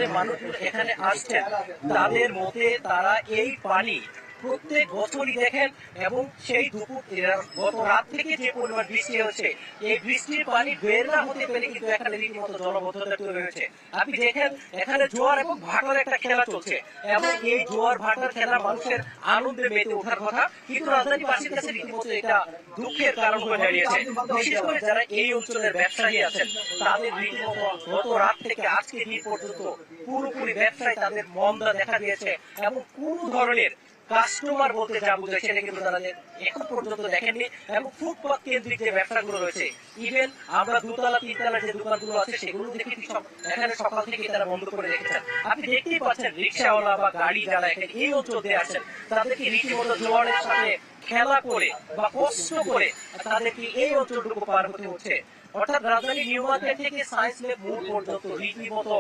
অঞ্চলের মানুষগুলো এখানে আসছেন, তাদের মতে তারা এই পানি প্রত্যেক বছরই দেখেন, এবং সেই দুপুর গত রাত থেকে যে পরিমাণ বৃষ্টি হচ্ছে, এই বৃষ্টির পানি বের না হতে পেরে কিন্তু এখানে রীতিমতো জলবদ্ধতা তৈরি হয়েছে। আপনি দেখেন এখানে জোয়ার এবং ভাটার একটা খেলা চলছে, এবং এই জোয়ার ভাটার খেলা মানুষের আনন্দে মেতে ওঠার কথা, কিন্তু রাজধানীবাসীর কাছে রীতিমতো এটা দুঃখের কারণ হয়ে দাঁড়িয়েছে। বিশেষ করে যারা এই অঞ্চলের ব্যবসায়ী আছেন, তাদের রীতিমতো গত রাত থেকে আজকে দিন পর্যন্ত পুরোপুরি ব্যবসায় তাদের মন্দা দেখা দিয়েছে, এবং কোনো ধরনের কাস্টমার বলতে যা বোঝায় সেটা কিন্তু তারা এখন পর্যন্ত দেখেননি। এবং ফুটপাত কেন্দ্রিক যে ব্যবসাগুলো রয়েছে, ইভেন আমরা দুতলা তিনতলা যে দোকানগুলো আছে সেগুলো দেখেছি সব এখানে সকাল থেকে তারা বন্ধ করে রেখেছেন। আপনি দেখতেই পাচ্ছেন রিক্সাওয়ালা বা গাড়ি যারা এখানে এই অঞ্চল দিয়ে আসেন, তাদেরকে রীতিমতো জোয়ারের সাথে খেলা করে বা কষ্ট করে তাদেরকে এই অঞ্চলটুকু পার হতে হচ্ছে। অর্থাৎ রাজধানী নিউ মার্কেট থেকে সায়েন্স ল্যাব মোড় পর্যন্ত রীতিমতো